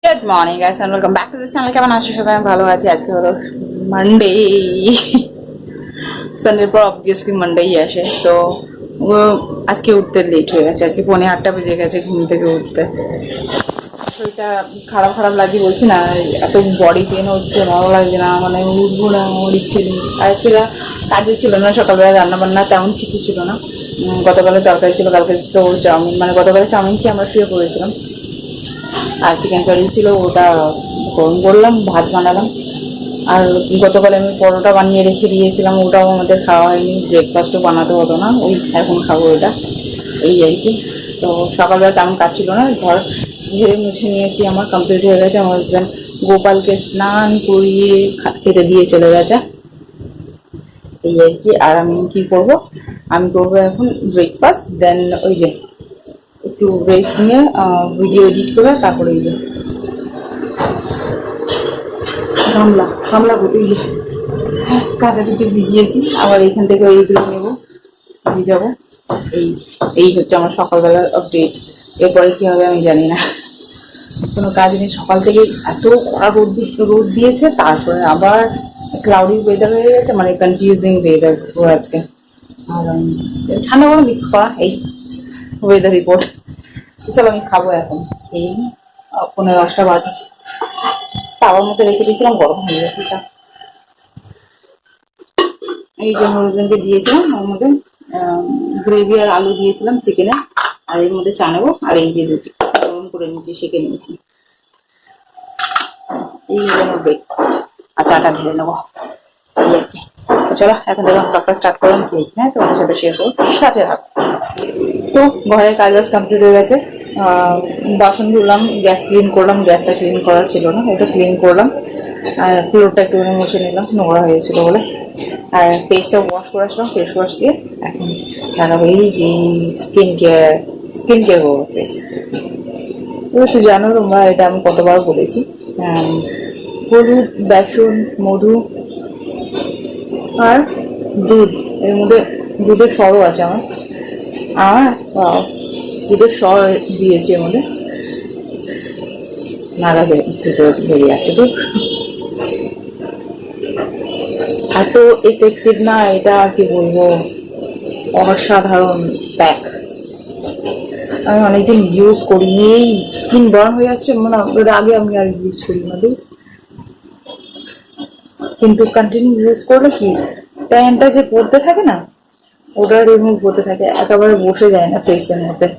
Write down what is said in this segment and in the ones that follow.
Good morning guys and welcome back to this channel. কেমন আছো সবাই? আমি ভালো আছি। আজকে হলো মানডে। সানডের পর অবভিয়াসলি মানডেই আসে। তো ও আজকে উঠতে লেট হয়ে গেছে। আজকে 7:45 বেজে গেছে ঘুম থেকে উঠতে। শরীরটা খারাপ খারাপ লাগছে, বলছি না, এত বডি পেন হচ্ছে, ভালো লাগছে না, মানে উঠবো না, আমার ইচ্ছে নেই। আর আজকে কাজে ছিল না, সকালবেলা রান্না বান্না তেমন কিছু ছিল না। গতকালে তরকারি ছিল, কালকে তো চাউমিন, মানে গতকালে চাউমিন কি আমরা শুয়ে পড়েছিলাম। আর চিকেন কারি ছিল, ওটা গরম করলাম, ভাত বানালাম। আর গতকাল আমি পরোটা বানিয়ে রেখে দিয়েছিলাম, ওটাও আমাদের খাওয়া হয়নি। ব্রেকফাস্টও বানাতে হতো না, ওই এখন খাবো ওটা, এই আর কি। তো সকালবেলা তেমন কাজ ছিল না, ঘর ঝেড়ে মুছে নিয়েছি, আমার কমপ্লিট হয়ে গেছে। আমার হাজব্যান্ড গোপালকে স্নান করিয়ে খেতে দিয়ে চলে গেছে, এই আর কি। আর আমি কি করব, আমি করবো এখন ব্রেকফাস্ট, দেন ওই যে একটু রেস্ট নিয়ে ভিডিও এডিট করে তারপরে এই যে গামলা গামলা বলি কাঁচাকুচি ভিজিয়েছি, আবার এখান থেকে এইগুলো নেবো, ভিজাবো। এই এই হচ্ছে আমার সকালবেলার আপডেট। এরপরে কি হবে আমি জানি না, কোনো কাজ নেই। সকাল থেকে এত কড়া রোদ দিয়েছে, তারপরে আবার ক্লাউডি ওয়েদার হয়ে গেছে, মানে কনফিউজিং ওয়েদার পুরো আজকে। আর ঠান্ডা গরম মিক্স করা এই ওয়েদার রিপোর্ট। চলো আমি খাবো এখন। এই 9:15 বাজে, তাওয়ার মধ্যে রেখে দিয়েছিলাম, গরম হয়ে গেছে চা। এই যে আমার হাজবেন্ডকে দিয়েছিলাম, ওর মধ্যে গ্রেভি আর আলু দিয়েছিলাম চিকেনে, আর এর মধ্যে চা নেবো। আর এই যে রুটি গরম করে নিয়েছি, সেঁকে নিয়েছি। এই যে আমার ব্রেকফাস্ট, আর চাটা ঢেলে নেবো, এই আর কি। চলো এখন থেকে ব্লগটা স্টার্ট করলাম কি, হ্যাঁ তোমাদের সাথে শেয়ার করবো, সাথে থাকো। তো ঘরের কাজ বাজ কমপ্লিট হয়ে গেছে। বাসন ধুলাম, গ্যাস ক্লিন করলাম, গ্যাসটা ক্লিন করার ছিল না, ওটা ক্লিন করলাম। আর ফ্লোরটা একটু মুছে নিলাম, নোংরা হয়েছিল বলে। আর ফেসটা ওয়াশ করে আসলাম ফেস ওয়াশ দিয়ে। এখন লাগাবো এই যে স্কিন কেয়ার করবো ফেস। তুমি তো জানো, তোমরা এটা আমি কতবার বলেছি। হলুদ, বেসন, মধু আর দুধ। এর মধ্যে দুধের সরও আছে আমার। আর দুধের সর দিয়েছি এর মধ্যে, নাড়া ভিতরে বেরিয়ে যাচ্ছে দুধ। এত এফেক্টিভ না এটা, কি বলবো, অসাধারণ প্যাক। আমি অনেকদিন ইউজ করি, এই স্কিন বার্ন হয়ে যাচ্ছে, মানে ওর আগে আমি আর ইউজ করি না দুধ। কিন্তু কন্টিনিউ ইউজ করলে কি, ট্যানটা যে পড়তে থাকে না, ওটা রিমুভ হতে থাকে, একেবারে বসে যায় না ফেসের মধ্যে।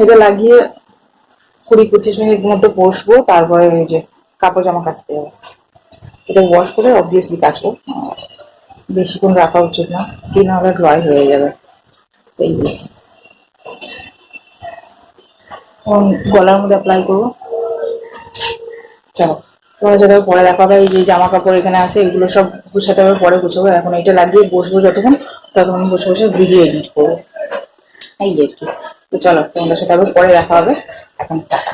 এটা লাগিয়ে 20-25 মিনিট মধ্যে বসবো, তারপরে ওই যে কাপড় জামা কাচতে যাবো। এটা ওয়াশ করে অবভিয়াসলি কাচবো, বেশিক্ষণ রাখা উচিত না, স্কিন আবার ড্রাই হয়ে যাবে। এই গলার মধ্যে অ্যাপ্লাই করবো। চলো তোমার সাথে পরে দেখা হবে। এই যে জামা কাপড় এখানে আছে, এগুলো সব গুছাতে হবে, পরে গুছাবো। এখন এটা লাগিয়ে বসবো, ততক্ষণ বসে বসে ভিডিও এডিট করবো, এই আর কি। তো চলো তোমাদের সাথে আবার পরে দেখা হবে, এখন টাটা।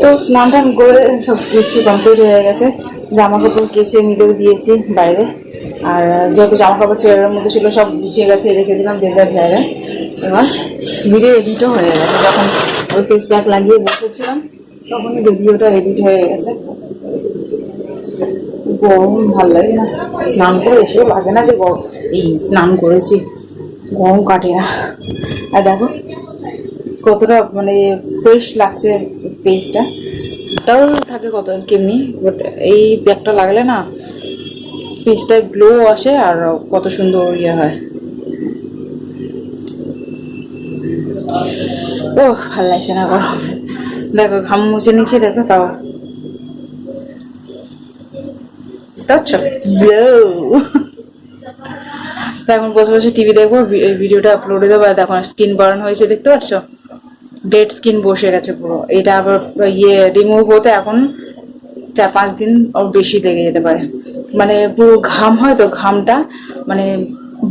তো স্নান টান করে সব কিছু কমপ্লিট হয়ে গেছে, জামা কাপড় কেচে মিলেও দিয়েছি বাইরে, আর যত জামা কাপড় চেয়ারের মধ্যে ছিল সব গুছিয়ে গেছে, রেখে দিলাম যে যার জায়গায়। এবার ভিডিও এডিটও হয়ে গেছে, যখন ওই ফেস প্যাক লাগিয়ে বসেছিলাম তখনই ভিডিওটা এডিট হয়ে গেছে। গরম ভাল লাগে না, স্নান করে এসেও লাগে না যে এই স্নান করেছি, গরম কাটে না। আর দেখো কতটা মানে ফ্রেশ লাগছে ফেসটা, ওটাও থাকে কত কেমনি, বাট এই প্যাকটা লাগলে না ফেসটা গ্লো আসে আর কত সুন্দর ইয়ে হয়। ও ভাল লাগছে না গরম, দেখো ঘাম মুছে নিচ্ছে, দেখো তাও এখন বসে বসে টিভি দেখবো, ভিডিওটা আপলোড হয়ে দেবো। দেখো স্কিন বার্ন হয়েছে, দেখতে পাচ্ছ, ডেড স্কিন বসে গেছে পুরো। এটা আবার ইয়ে রিমুভ হতে এখন 4-5 দিন ওর বেশি লেগে যেতে পারে, মানে পুরো ঘাম হয় তো, ঘামটা মানে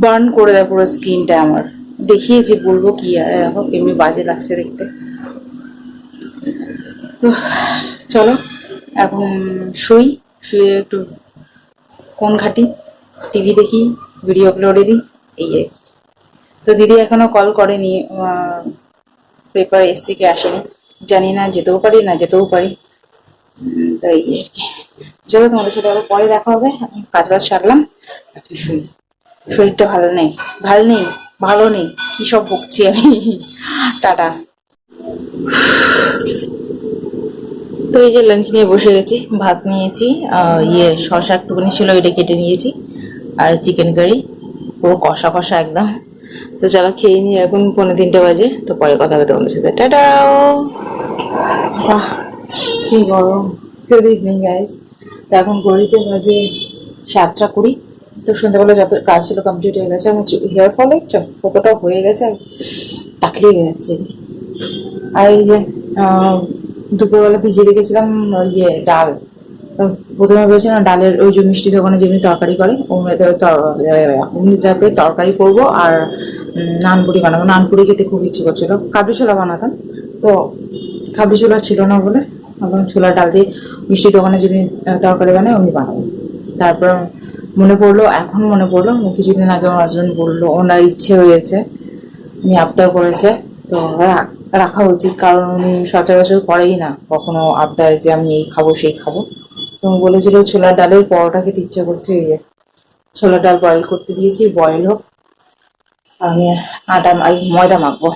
বার্ন করে দেয় পুরো স্কিনটা আমার। দেখিয়েছি, বলবো কি আর, দেখো কেমনি বাজে লাগছে দেখতে। তো চলো এখন শুয়ে একটু ফোন ঘাঁটি, টিভি দেখি, ভিডিও আপলোডে দিই, এই আর কি। তো দিদি এখনো কল করেনি, পেপার এসছে কি আসেনি জানি না, যেতেও পারি না যেতেও পারি, তো এই আর কি। চলো তোমাদের সাথে আবার পরে দেখা হবে, কাজ বাজ সারলাম, একটু শুই, শরীরটা ভালো নেই, কি সব বকছি আমি। টাটা। তো এই যে লাঞ্চ নিয়ে বসে গেছি, ভাত নিয়েছি, শসা একটুখানি ছিল, এটা কেটে নিয়েছি, আর চিকেন কারি পুরো কষা কষা একদম। তো চলো খেয়ে নিই, এখন 2:45 বাজে, তো পরে কথা হবে তোমাদের সাথে, টাটাও। কি গরম, গুড ইভিনিং গাইস। তো এখন ঘড়িতে বাজে 7:20। তো সন্ধ্যাবেলা যত কাজ ছিল কমপ্লিট হয়ে গেছে, আমার হেয়ার ফল কতটা হয়ে গেছে, টাকলি হয়ে যাচ্ছে। আর এই যে দুপুরবেলা ভিজিয়ে রেখেছিলাম ডাল, প্রথমে ভেবেছিলাম ডালের ওই যে মিষ্টি দোকানে যেমনি তরকারি করে অমনি টাইপের তরকারি করবো, আর নানপুরি বানাবো। নানপুরি খেতে খুব ইচ্ছে করছিল, কাবলি ছোলা বানাতাম, তো কাবলি ছোলা ছিল না বলে এখন ছোলার ডাল দিয়ে মিষ্টি দোকানে যেমনি তরকারি বানায় অমনি বানাবো। তারপর এখন মনে পড়লো কিছুদিন আগে আমার হাজবেন্ড বললো ওনার ইচ্ছে হয়েছে, উনি আবদার করেছে, তো রাখা উচিত, কারণ উনি সচরাচর করেই না কখনো আবদার যে আমি এই খাবো সেই খাবো। তো বলেছিল ছোলার ডালের পরোটা খেতে ইচ্ছে করছে, এই যে ছোলার ডাল বয়েল করতে দিয়েছি, বয়েল হোক, আমি ময়দা মাখবো,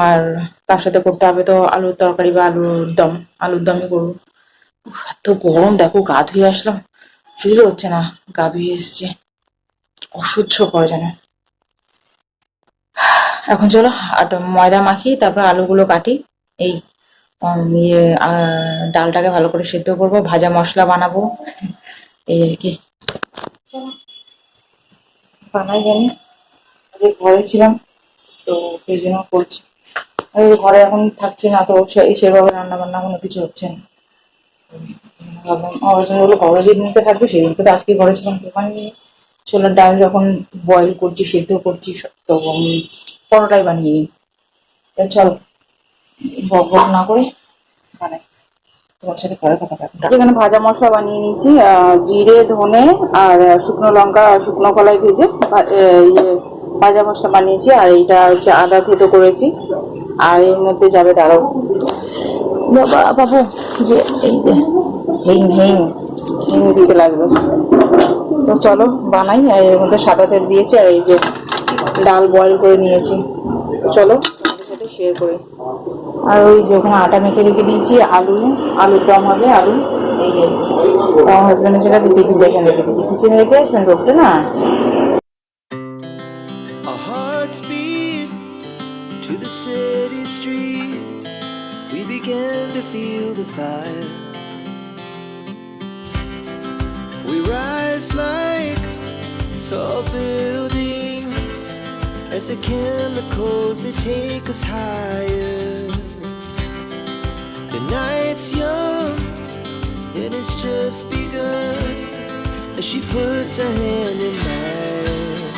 আর তার সাথে করতে হবে তো আলুর তরকারি বা আলুর দমই করবো। এত গরম, দেখো গা ধুয়ে আসলাম, ফিল হচ্ছে না গা ধুয়ে এসছে, অসহ্য করে যেন। এখন চলো ময়দা মাখি, তারপর আলুগুলো কাটি, এই ডালটাকে ভালো করে সেদ্ধ করবো, ভাজা মশলা বানাবো, এই আর কি। বানাই জানি, ঘরে ছিলাম তো সেই জন্য করছি, ঘরে এখন থাকছি না তো সেভাবে রান্না বান্না কোনো কিছু হচ্ছে না। ভাবলাম বললো ঘরে যেদিনতে থাকবে সেদিনকে, তো আজকে ঘরে ছিলাম, তো ওখানে ছোলার ডাল যখন বয়েল করছি সেদ্ধ করছি, তো পরোটাই বানিয়ে নিই। চল বক বক না করে বানাই, তোমার সাথে পরে কথা বলবো। এখানে ভাজা মশলা বানিয়ে নিয়েছি, জিরে ধনে আর শুকনো লঙ্কা শুকনো কলাই ভেজে ভাজা মশলা বানিয়েছি, আর এইটা হচ্ছে আদা থেতো করেছি, আর এর মধ্যে যাবে দাঁড়াও বাবু, যে এই যে হিং দিতে লাগবে। তো চলো বানাই, আর এর মধ্যে সাদা তেল দিয়েছি, আর এই যে ডাল বয়েল করে নিয়েছি, তো চলো তোমাদের সাথে শেয়ার করি। আর ওই যে ওখানে আটা মেখে রেখে দিয়েছি, আলুর দম হবে, আলু, এই যে আমার হাজব্যান্ডের সাথে টিফিন রেখে দিয়েছি, কিচেনে রেখে আসবেন রোগটা না। To the city streets, we began to feel the fire. We rise like tall buildings as the chemicals they take us higher. The night's young and it's just begun as she puts her hand in mine.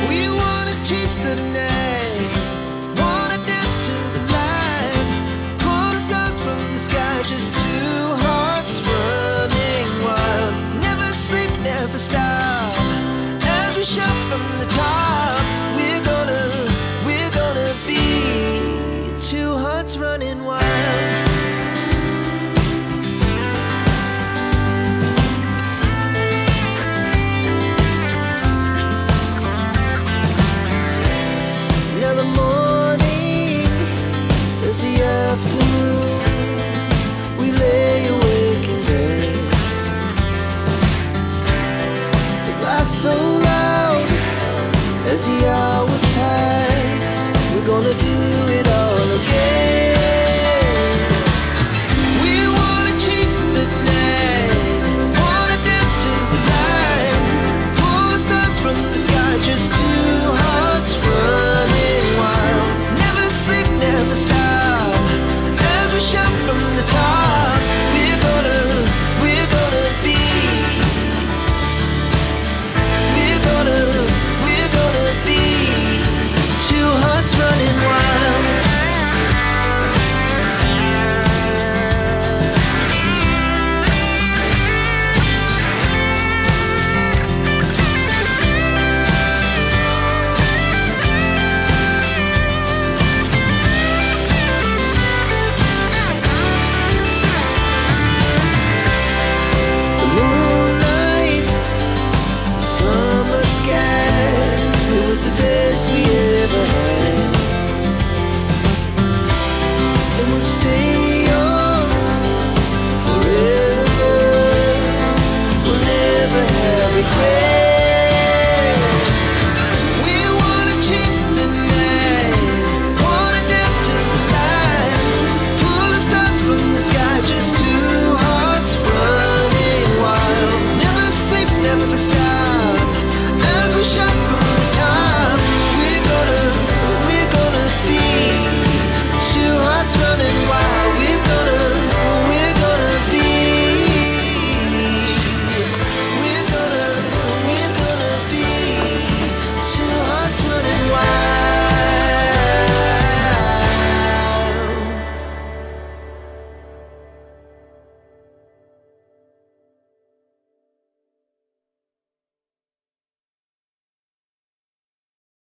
We wanna chase the night.